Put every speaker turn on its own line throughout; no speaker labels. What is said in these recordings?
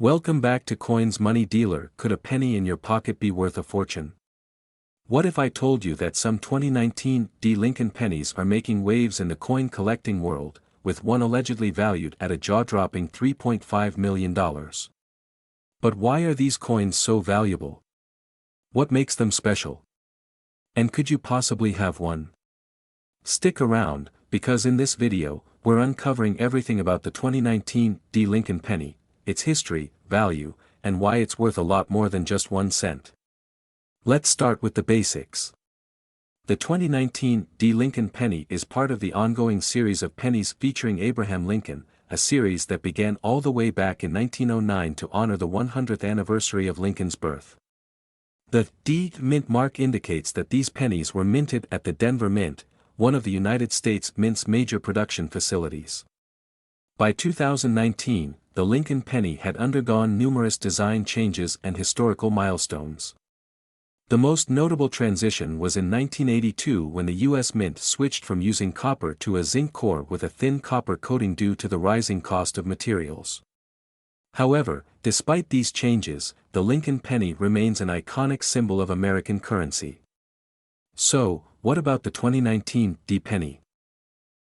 Welcome back to Coins Money Dealer. Could a penny in your pocket be worth a fortune? What if I told you that some 2019 Lincoln pennies are making waves in the coin collecting world, with one allegedly valued at a jaw-dropping $3.5 million? But why are these coins so valuable? What makes them special? And could you possibly have one? Stick around, because in this video, we're uncovering everything about the 2019 Lincoln penny, its history, value, and why it's worth a lot more than just 1 cent. Let's start with the basics. The 2019 Lincoln penny is part of the ongoing series of pennies featuring Abraham Lincoln, a series that began all the way back in 1909 to honor the 100th anniversary of Lincoln's birth. The D Mint mark indicates that these pennies were minted at the Denver Mint, one of the United States Mint's major production facilities. By 2019, the Lincoln penny had undergone numerous design changes and historical milestones. The most notable transition was in 1982 when the U.S. Mint switched from using copper to a zinc core with a thin copper coating due to the rising cost of materials. However, despite these changes, the Lincoln penny remains an iconic symbol of American currency. So, what about the 2019 penny?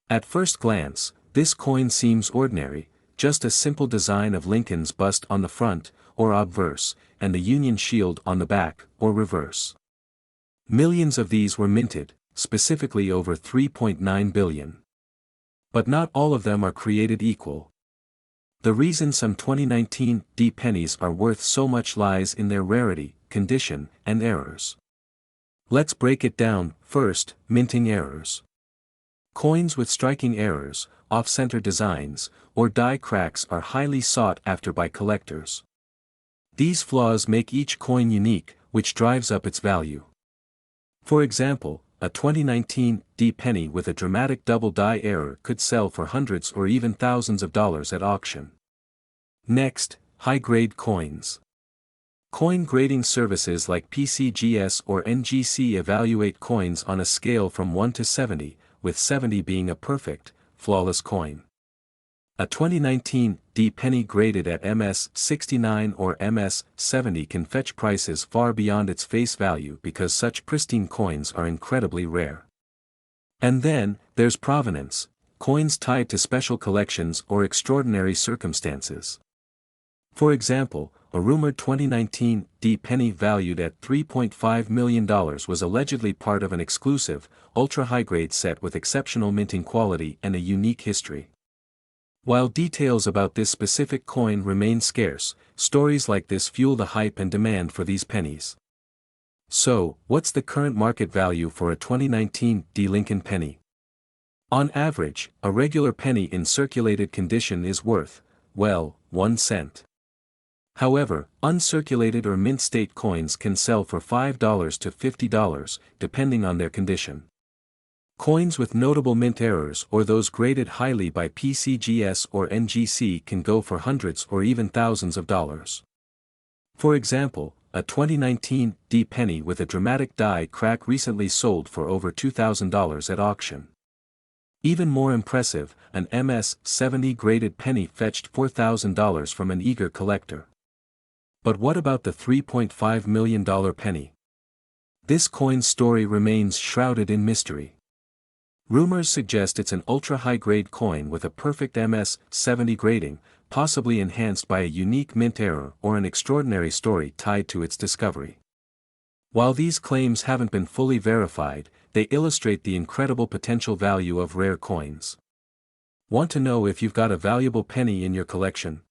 At first glance, this coin seems ordinary, just a simple design of Lincoln's bust on the front, or obverse, and the Union shield on the back, or reverse. Millions of these were minted, specifically over 3.9 billion. But not all of them are created equal. The reason some 2019 pennies are worth so much lies in their rarity, condition, and errors. Let's break it down. First, minting errors. Coins with striking errors, off-center designs, or die cracks are highly sought after by collectors. These flaws make each coin unique, which drives up its value. For example, a 2019 penny with a dramatic double die error could sell for hundreds or even thousands of dollars at auction. Next, high-grade coins. Coin grading services like PCGS or NGC evaluate coins on a scale from 1 to 70, with 70 being a perfect, flawless coin. A 2019 penny graded at MS-69 or MS-70 can fetch prices far beyond its face value because such pristine coins are incredibly rare. And then, there's provenance, coins tied to special collections or extraordinary circumstances. For example, a rumored 2019 penny valued at $3.5 million was allegedly part of an exclusive, ultra-high-grade set with exceptional minting quality and a unique history. While details about this specific coin remain scarce, stories like this fuel the hype and demand for these pennies. So, what's the current market value for a 2019 Lincoln penny? On average, a regular penny in circulated condition is worth, well, 1 cent. However, uncirculated or mint state coins can sell for $5 to $50, depending on their condition. Coins with notable mint errors or those graded highly by PCGS or NGC can go for hundreds or even thousands of dollars. For example, a 2019 penny with a dramatic die crack recently sold for over $2,000 at auction. Even more impressive, an MS-70 graded penny fetched $4,000 from an eager collector. But what about the $3.5 million penny? This coin's story remains shrouded in mystery. Rumors suggest it's an ultra-high-grade coin with a perfect MS-70 grading, possibly enhanced by a unique mint error or an extraordinary story tied to its discovery. While these claims haven't been fully verified, they illustrate the incredible potential value of rare coins. Want to know if you've got a valuable penny in your collection?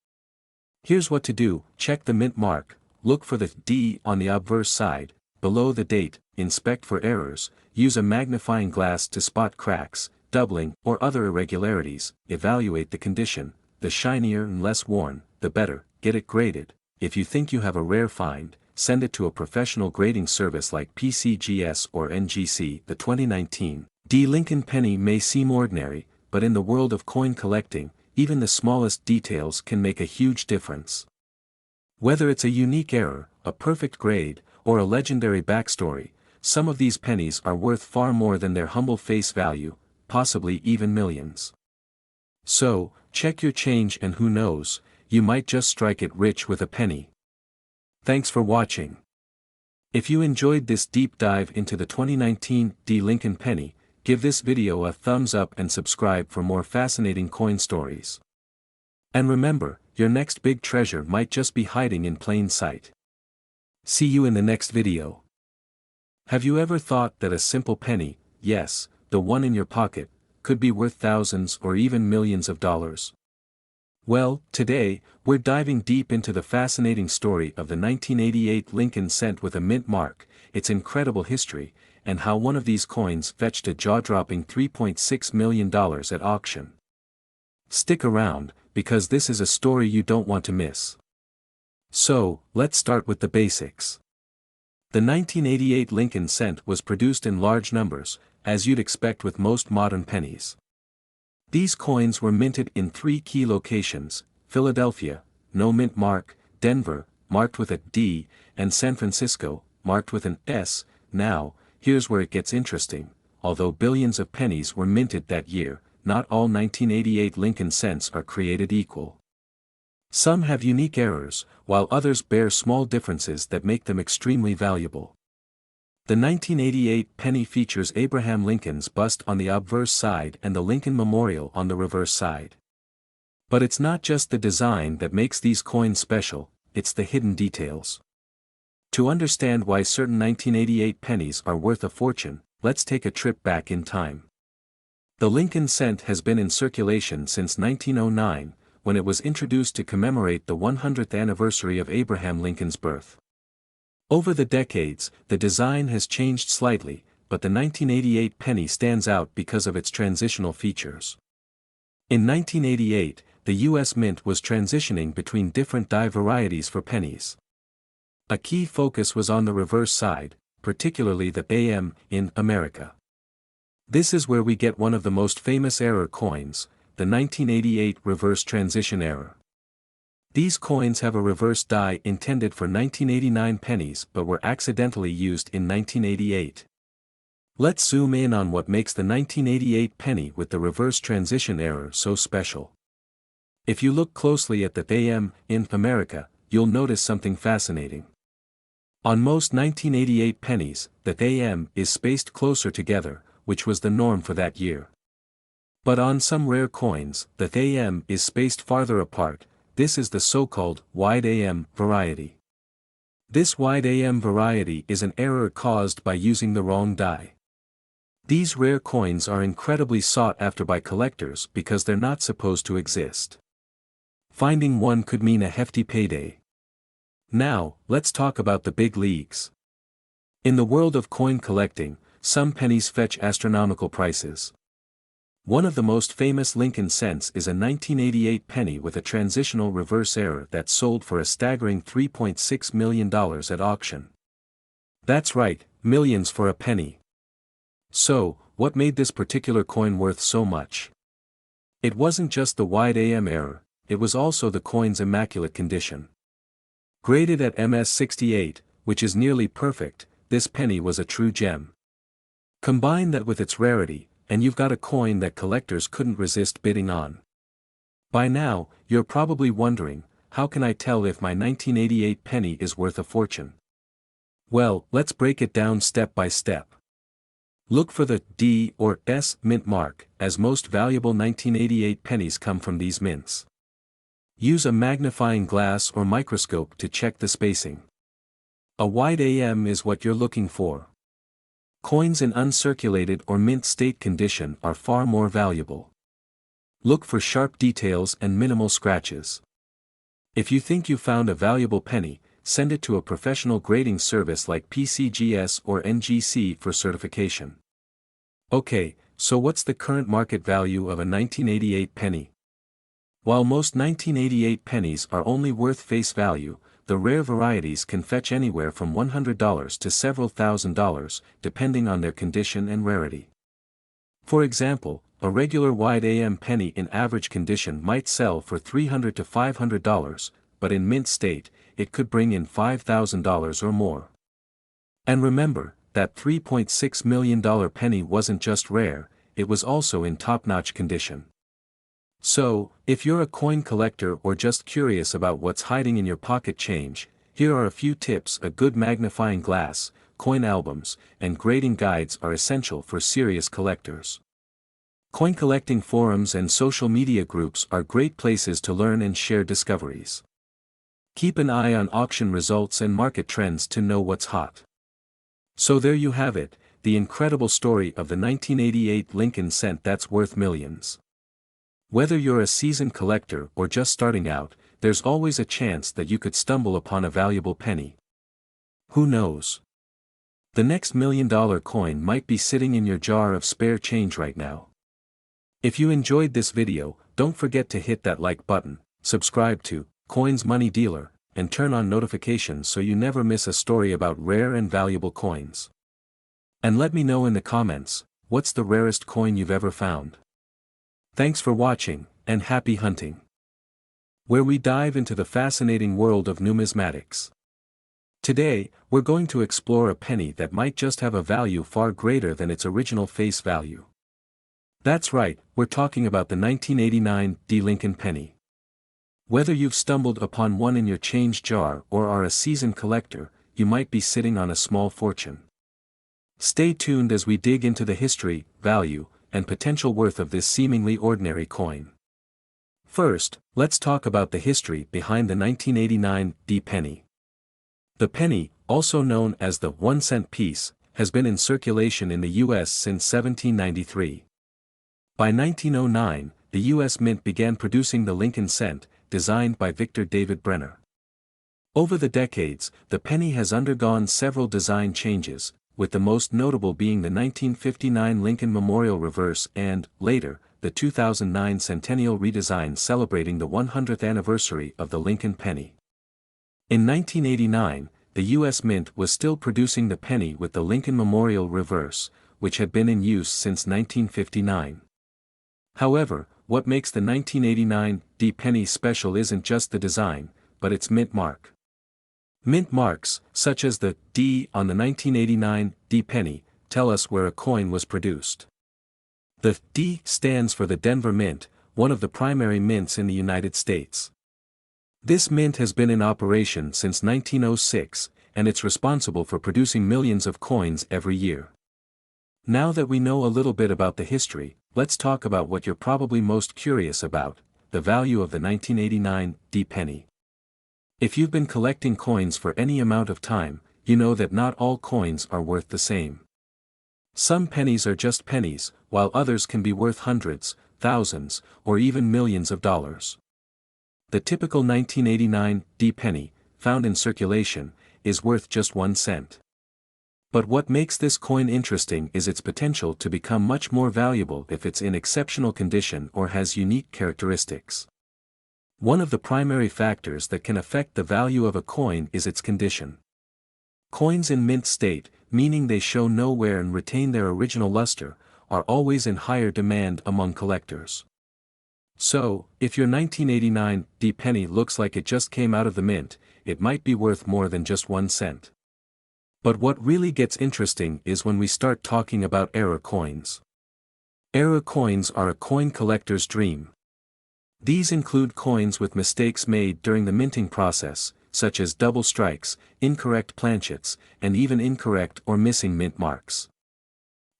Here's what to do: check the mint mark, look for the D on the obverse side, below the date, inspect for errors, use a magnifying glass to spot cracks, doubling, or other irregularities, evaluate the condition. The shinier and less worn, the better. Get it graded. If you think you have a rare find, send it to a professional grading service like PCGS or NGC. The 2019 Lincoln penny may seem ordinary, but in the world of coin collecting, even the smallest details can make a huge difference. Whether it's a unique error, a perfect grade, or a legendary backstory, some of these pennies are worth far more than their humble face value, possibly even millions. So, check your change and who knows, you might just strike it rich with a penny. Thanks for watching. If you enjoyed this deep dive into the 2019 D Lincoln penny, give this video a thumbs up and subscribe for more fascinating coin stories. And remember, your next big treasure might just be hiding in plain sight. See you in the next video. Have you ever thought that a simple penny, yes, the one in your pocket, could be worth thousands or even millions of dollars? Well, today, we're diving deep into the fascinating story of the 1988 Lincoln cent with a mint mark, its incredible history, and how one of these coins fetched a jaw-dropping $3.6 million at auction. Stick around, because this is a story you don't want to miss. So, let's start with the basics. The 1988 Lincoln cent was produced in large numbers, as you'd expect with most modern pennies. These coins were minted in 3 key locations: Philadelphia, no mint mark; Denver, marked with a D; and San Francisco, marked with an S. Now, here's where it gets interesting. Although billions of pennies were minted that year, not all 1988 Lincoln cents are created equal. Some have unique errors, while others bear small differences that make them extremely valuable. The 1988 penny features Abraham Lincoln's bust on the obverse side and the Lincoln Memorial on the reverse side. But it's not just the design that makes these coins special, it's the hidden details. To understand why certain 1988 pennies are worth a fortune, let's take a trip back in time. The Lincoln cent has been in circulation since 1909, when it was introduced to commemorate the 100th anniversary of Abraham Lincoln's birth. Over the decades, the design has changed slightly, but the 1988 penny stands out because of its transitional features. In 1988, the U.S. Mint was transitioning between different die varieties for pennies. A key focus was on the reverse side, particularly the AM in America. This is where we get one of the most famous error coins, the 1988 reverse transition error. These coins have a reverse die intended for 1989 pennies but were accidentally used in 1988. Let's zoom in on what makes the 1988 penny with the reverse transition error so special. If you look closely at the AM in America, you'll notice something fascinating. On most 1988 pennies, the AM is spaced closer together, which was the norm for that year. But on some rare coins, the AM is spaced farther apart. This is the so-called wide AM variety. This wide AM variety is an error caused by using the wrong die. These rare coins are incredibly sought after by collectors because they're not supposed to exist. Finding one could mean a hefty payday. Now, let's talk about the big leagues. In the world of coin collecting, some pennies fetch astronomical prices. One of the most famous Lincoln cents is a 1988 penny with a transitional reverse error that sold for a staggering $3.6 million at auction. That's right, millions for a penny. So, what made this particular coin worth so much? It wasn't just the wide AM error, it was also the coin's immaculate condition. Graded at MS-68, which is nearly perfect, this penny was a true gem. Combine that with its rarity, and you've got a coin that collectors couldn't resist bidding on. By now, you're probably wondering, how can I tell if my 1988 penny is worth a fortune? Well, let's break it down step by step. Look for the D or S mint mark, as most valuable 1988 pennies come from these mints. Use a magnifying glass or microscope to check the spacing. A wide AM is what you're looking for. Coins in uncirculated or mint state condition are far more valuable. Look for sharp details and minimal scratches. If you think you found a valuable penny, send it to a professional grading service like PCGS or NGC for certification. Okay, so what's the current market value of a 1988 penny? While most 1988 pennies are only worth face value, the rare varieties can fetch anywhere from $100 to several $1,000s, depending on their condition and rarity. For example, a regular wide AM penny in average condition might sell for $300 to $500, but in mint state, it could bring in $5,000 or more. And remember, that $3.6 million penny wasn't just rare, it was also in top-notch condition. So, if you're a coin collector or just curious about what's hiding in your pocket change, here are a few tips. A good magnifying glass, coin albums, and grading guides are essential for serious collectors. Coin collecting forums and social media groups are great places to learn and share discoveries. Keep an eye on auction results and market trends to know what's hot. So there you have it, the incredible story of the 1988 Lincoln cent that's worth millions. Whether you're a seasoned collector or just starting out, there's always a chance that you could stumble upon a valuable penny. Who knows? The next $1 million coin might be sitting in your jar of spare change right now. If you enjoyed this video, don't forget to hit that like button, subscribe to Coins Money Dealer, and turn on notifications so you never miss a story about rare and valuable coins. And let me know in the comments, what's the rarest coin you've ever found? Thanks for watching, and happy hunting! Where we dive into the fascinating world of numismatics. Today, we're going to explore a penny that might just have a value far greater than its original face value. That's right, we're talking about the 1989 Lincoln penny. Whether you've stumbled upon one in your change jar or are a seasoned collector, you might be sitting on a small fortune. Stay tuned as we dig into the history, value, and potential worth of this seemingly ordinary coin. First, let's talk about the history behind the 1989 penny. The penny, also known as the 1-cent piece, has been in circulation in the U.S. since 1793. By 1909, the U.S. Mint began producing the Lincoln cent, designed by Victor David Brenner. Over the decades, the penny has undergone several design changes, with the most notable being the 1959 Lincoln Memorial Reverse and, later, the 2009 Centennial redesign celebrating the 100th anniversary of the Lincoln penny. In 1989, the U.S. Mint was still producing the penny with the Lincoln Memorial Reverse, which had been in use since 1959. However, what makes the 1989 penny special isn't just the design, but its mint mark. Mint marks, such as the D on the 1989 penny, tell us where a coin was produced. The D stands for the Denver Mint, one of the primary mints in the United States. This mint has been in operation since 1906, and it's responsible for producing millions of coins every year. Now that we know a little bit about the history, let's talk about what you're probably most curious about, the value of the 1989 penny. If you've been collecting coins for any amount of time, you know that not all coins are worth the same. Some pennies are just pennies, while others can be worth hundreds, thousands, or even millions of dollars. The typical 1989 penny, found in circulation, is worth just 1 cent. But what makes this coin interesting is its potential to become much more valuable if it's in exceptional condition or has unique characteristics. One of the primary factors that can affect the value of a coin is its condition. Coins in mint state, meaning they show no wear and retain their original luster, are always in higher demand among collectors. So, if your 1989 penny looks like it just came out of the mint, it might be worth more than just 1 cent. But what really gets interesting is when we start talking about error coins. Error coins are a coin collector's dream. These include coins with mistakes made during the minting process, such as double strikes, incorrect planchets, and even incorrect or missing mint marks.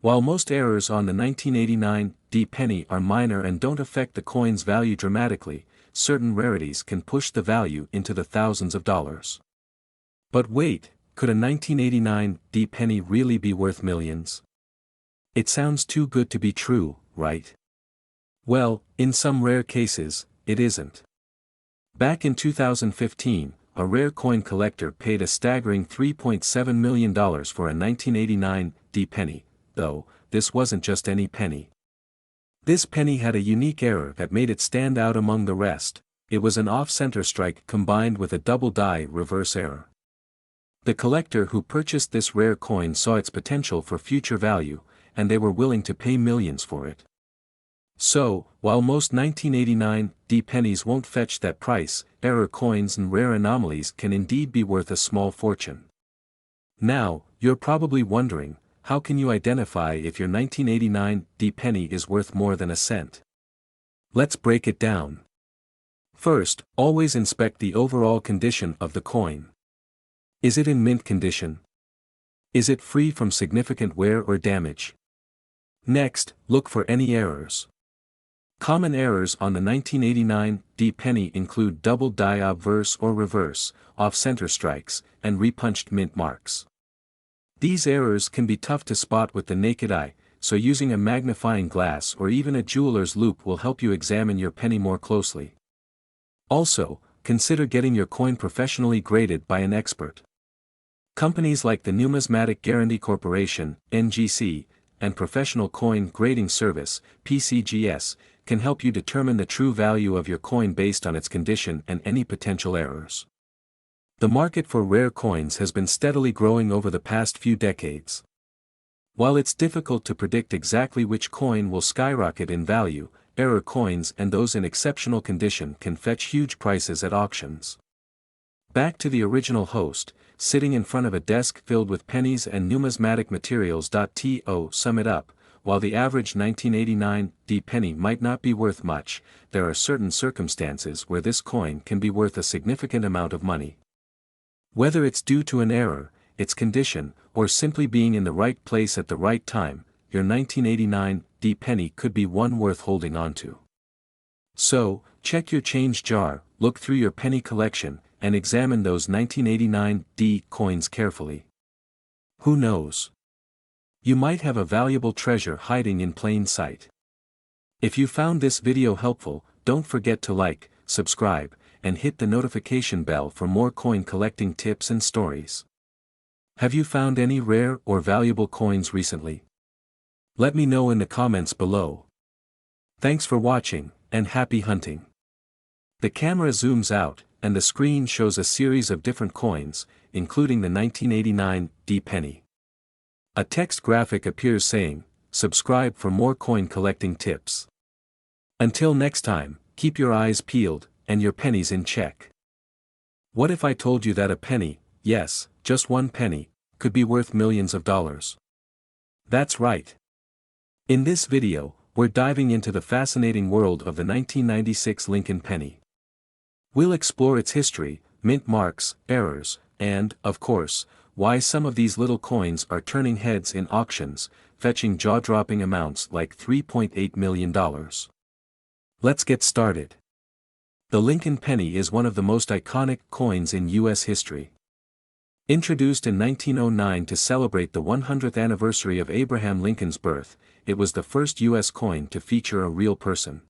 While most errors on the 1989 penny are minor and don't affect the coin's value dramatically, certain rarities can push the value into the thousands of dollars. But wait, could a 1989 penny really be worth millions? It sounds too good to be true, right? Well, in some rare cases, it isn't. Back in 2015, a rare coin collector paid a staggering $3.7 million for a 1989 penny, though, this wasn't just any penny. This penny had a unique error that made it stand out among the rest. It was an off-center strike combined with a double die reverse error. The collector who purchased this rare coin saw its potential for future value, and they were willing to pay millions for it. So, while most 1989 pennies won't fetch that price, error coins and rare anomalies can indeed be worth a small fortune. Now, you're probably wondering, how can you identify if your 1989 penny is worth more than a cent? Let's break it down. First, always inspect the overall condition of the coin. Is it in mint condition? Is it free from significant wear or damage? Next, look for any errors. Common errors on the 1989 D penny include double die obverse or reverse, off-center strikes, and repunched mint marks. These errors can be tough to spot with the naked eye, so using a magnifying glass or even a jeweler's loupe will help you examine your penny more closely. Also, consider getting your coin professionally graded by an expert. Companies like the Numismatic Guarantee Corporation, NGC, and Professional Coin Grading Service, PCGS, can help you determine the true value of your coin based on its condition and any potential errors. The market for rare coins has been steadily growing over the past few decades. While it's difficult to predict exactly which coin will skyrocket in value, error coins and those in exceptional condition can fetch huge prices at auctions. Back to the original host, sitting in front of a desk filled with pennies and numismatic materials. To sum it up, while the average 1989 D penny might not be worth much, there are certain circumstances where this coin can be worth a significant amount of money. Whether it's due to an error, its condition, or simply being in the right place at the right time, your 1989 D penny could be one worth holding onto. So, check your change jar, look through your penny collection, and examine those 1989 D coins carefully. Who knows? You might have a valuable treasure hiding in plain sight. If you found this video helpful, don't forget to like, subscribe, and hit the notification bell for more coin collecting tips and stories. Have you found any rare or valuable coins recently? Let me know in the comments below. Thanks for watching, and happy hunting. The camera zooms out, and the screen shows a series of different coins, including the 1989 D penny. A text graphic appears saying, "Subscribe for more coin collecting tips." Until next time, keep your eyes peeled, and your pennies in check. What if I told you that a penny, yes, just one penny, could be worth millions of dollars? That's right. In this video, we're diving into the fascinating world of the 1996 Lincoln penny. We'll explore its history, mint marks, errors, and, of course, why some of these little coins are turning heads in auctions, fetching jaw-dropping amounts like $3.8 million. Let's get started. The Lincoln penny is one of the most iconic coins in U.S. history. Introduced in 1909 to celebrate the 100th anniversary of Abraham Lincoln's birth, it was the first U.S. coin to feature a real person.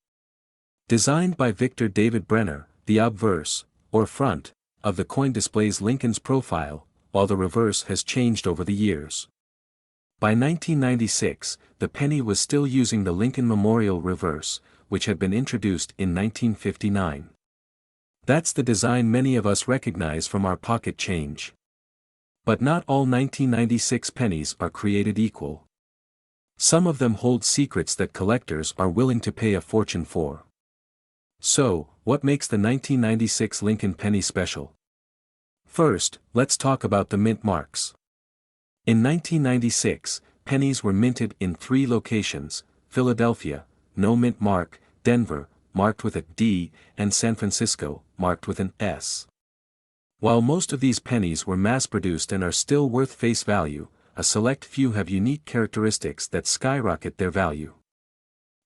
Designed by Victor David Brenner, the obverse, or front, of the coin displays Lincoln's profile, while the reverse has changed over the years. By 1996, the penny was still using the Lincoln Memorial reverse, which had been introduced in 1959. That's the design many of us recognize from our pocket change. But not all 1996 pennies are created equal. Some of them hold secrets that collectors are willing to pay a fortune for. So, what makes the 1996 Lincoln penny special? First, let's talk about the mint marks. In 1996, pennies were minted in 3 locations: Philadelphia, no mint mark; Denver, marked with a D; and San Francisco, marked with an S. While most of these pennies were mass-produced and are still worth face value, a select few have unique characteristics that skyrocket their value.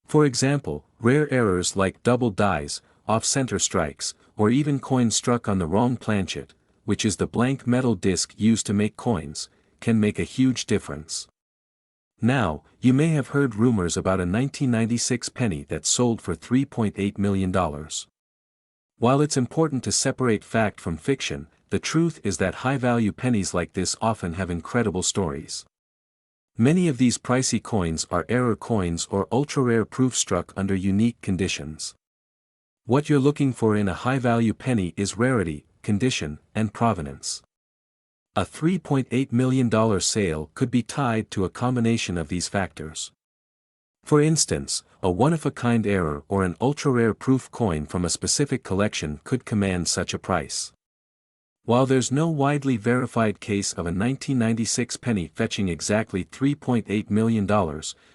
For example, rare errors like double dies, off-center strikes, or even coins struck on the wrong planchet, which is the blank metal disc used to make coins, can make a huge difference. Now, you may have heard rumors about a 1996 penny that sold for $3.8 million. While it's important to separate fact from fiction, the truth is that high-value pennies like this often have incredible stories. Many of these pricey coins are error coins or ultra-rare proof struck under unique conditions. What you're looking for in a high-value penny is rarity, condition, and provenance. A $3.8 million sale could be tied to a combination of these factors. For instance, a one-of-a-kind error or an ultra-rare proof coin from a specific collection could command such a price. While there's no widely verified case of a 1996 penny fetching exactly $3.8 million,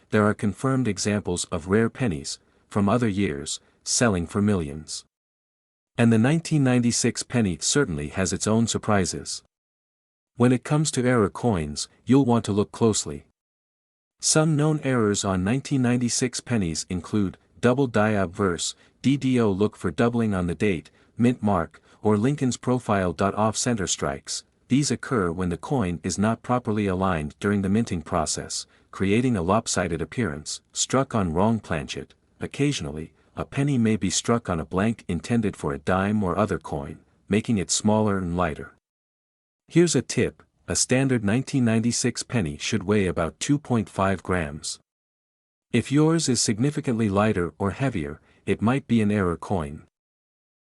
there are confirmed examples of rare pennies, from other years, selling for millions. And the 1996 penny certainly has its own surprises. When it comes to error coins, you'll want to look closely. Some known errors on 1996 pennies include double die obverse, DDO, look for doubling on the date, mint mark, or Lincoln's profile. Off-center strikes. These occur when the coin is not properly aligned during the minting process, creating a lopsided appearance. Struck on wrong planchet. Occasionally, a penny may be struck on a blank intended for a dime or other coin, making it smaller and lighter. Here's a tip: a standard 1996 penny should weigh about 2.5 grams. If yours is significantly lighter or heavier, it might be an error coin.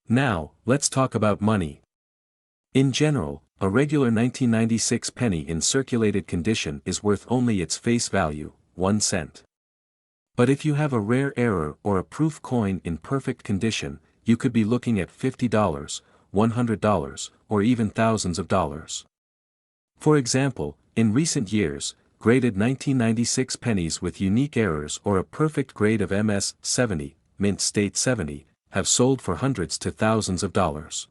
Now, let's talk about money. In general, a regular 1996 penny in circulated condition is worth only its face value, 1 cent. But if you have a rare error or a proof coin in perfect condition, you could be looking at $50, $100, or even thousands of dollars. For example, in recent years, graded 1996 pennies with unique errors or a perfect grade of MS 70, mint state 70, have sold for hundreds to thousands of dollars.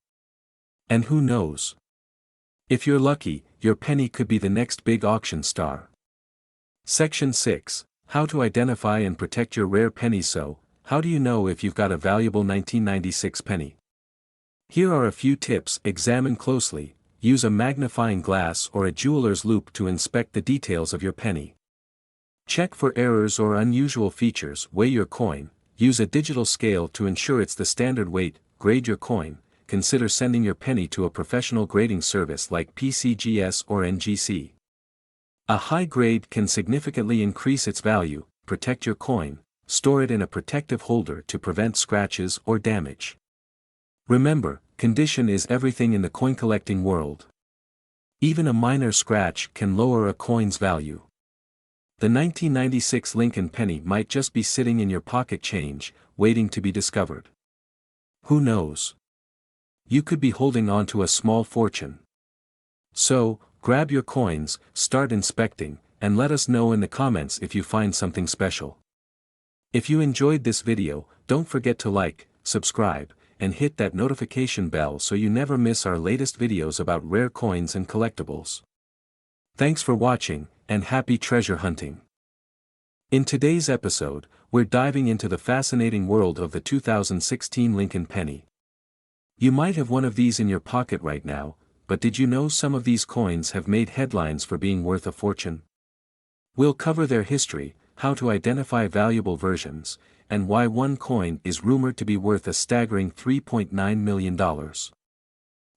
And who knows? If you're lucky, your penny could be the next big auction star. Section 6. How to identify and protect your rare pennies. So, how do you know if you've got a valuable 1996 penny? Here are a few tips. Examine closely. Use a magnifying glass or a jeweler's loupe to inspect the details of your penny. Check for errors or unusual features. Weigh your coin. Use a digital scale to ensure it's the standard weight. Grade your coin. Consider sending your penny to a professional grading service like PCGS or NGC. A high grade can significantly increase its value. Protect your coin. Store it in a protective holder to prevent scratches or damage. Remember, condition is everything in the coin collecting world. Even a minor scratch can lower a coin's value. The 1996 Lincoln penny might just be sitting in your pocket change, waiting to be discovered. Who knows? You could be holding on to a small fortune. So, grab your coins, start inspecting, and let us know in the comments if you find something special. If you enjoyed this video, don't forget to like, subscribe, and hit that notification bell so you never miss our latest videos about rare coins and collectibles. Thanks for watching, and happy treasure hunting. In today's episode, we're diving into the fascinating world of the 2016 Lincoln penny. You might have one of these in your pocket right now, but did you know some of these coins have made headlines for being worth a fortune? We'll cover their history, how to identify valuable versions, and why one coin is rumored to be worth a staggering $3.9 million.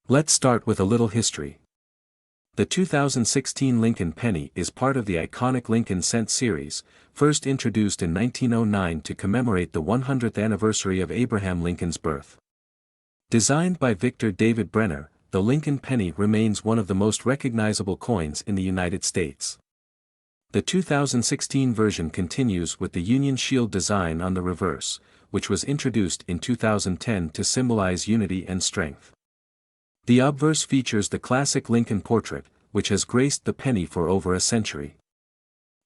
Let's start with a little history. The 2016 Lincoln penny is part of the iconic Lincoln cent series, first introduced in 1909 to commemorate the 100th anniversary of Abraham Lincoln's birth. Designed by Victor David Brenner, the Lincoln penny remains one of the most recognizable coins in the United States. The 2016 version continues with the Union Shield design on the reverse, which was introduced in 2010 to symbolize unity and strength. The obverse features the classic Lincoln portrait, which has graced the penny for over a century.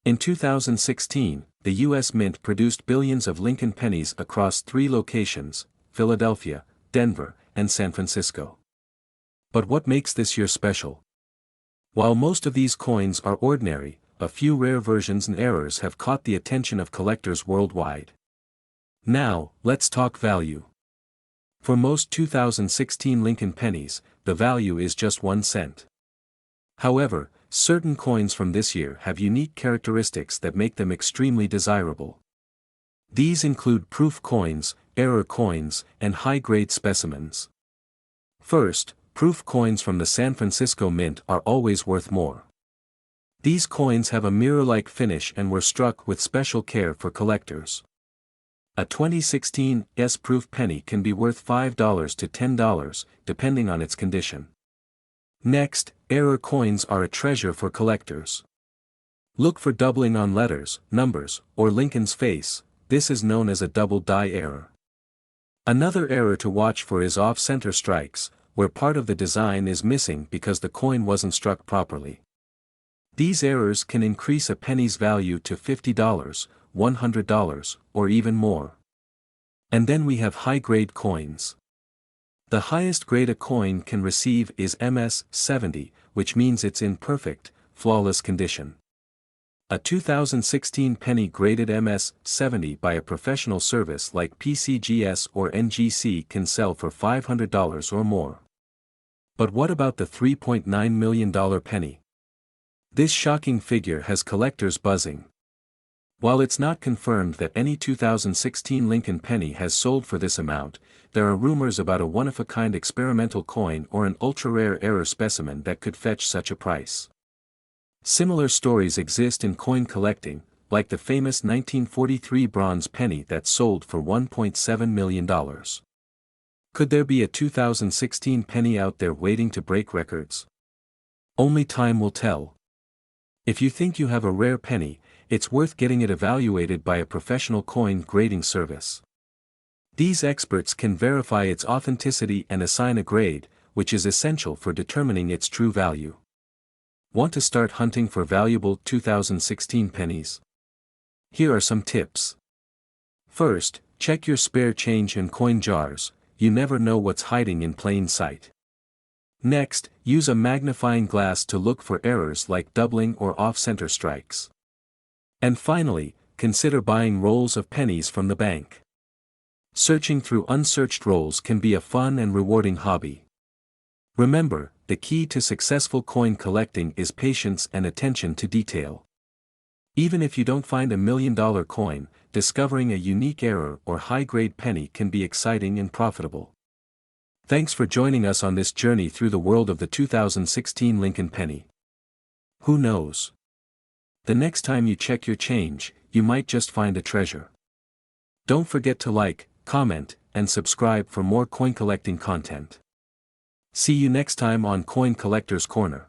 In 2016, the U.S. Mint produced billions of Lincoln pennies across 3 locations: Philadelphia, Denver, and San Francisco. But what makes this year special? While most of these coins are ordinary, a few rare versions and errors have caught the attention of collectors worldwide. Now, let's talk value. For most 2016 Lincoln pennies, the value is just 1 cent. However, certain coins from this year have unique characteristics that make them extremely desirable. These include proof coins, error coins, and high-grade specimens. First, proof coins from the San Francisco Mint are always worth more. These coins have a mirror-like finish and were struck with special care for collectors. A 2016 S-proof penny can be worth $5 to $10, depending on its condition. Next, error coins are a treasure for collectors. Look for doubling on letters, numbers, or Lincoln's face. This is known as a double die error. Another error to watch for is off-center strikes, where part of the design is missing because the coin wasn't struck properly. These errors can increase a penny's value to $50, $100, or even more. And then we have high-grade coins. The highest grade a coin can receive is MS-70, which means it's in perfect, flawless condition. A 2016 penny graded MS-70 by a professional service like PCGS or NGC can sell for $500 or more. But what about the $3.9 million penny? This shocking figure has collectors buzzing. While it's not confirmed that any 2016 Lincoln penny has sold for this amount, there are rumors about a one-of-a-kind experimental coin or an ultra-rare error specimen that could fetch such a price. Similar stories exist in coin collecting, like the famous 1943 bronze penny that sold for $1.7 million. Could there be a 2016 penny out there waiting to break records? Only time will tell. If you think you have a rare penny, it's worth getting it evaluated by a professional coin grading service. These experts can verify its authenticity and assign a grade, which is essential for determining its true value. Want to start hunting for valuable 2016 pennies? Here are some tips. First, check your spare change and coin jars. You never know what's hiding in plain sight. Next, use a magnifying glass to look for errors like doubling or off-center strikes. And finally, consider buying rolls of pennies from the bank. Searching through unsearched rolls can be a fun and rewarding hobby. Remember, the key to successful coin collecting is patience and attention to detail. Even if you don't find $1 million coin, discovering a unique error or high-grade penny can be exciting and profitable. Thanks for joining us on this journey through the world of the 2016 Lincoln penny. Who knows? The next time you check your change, you might just find a treasure. Don't forget to like, comment, and subscribe for more coin collecting content. See you next time on Coin Collector's Corner.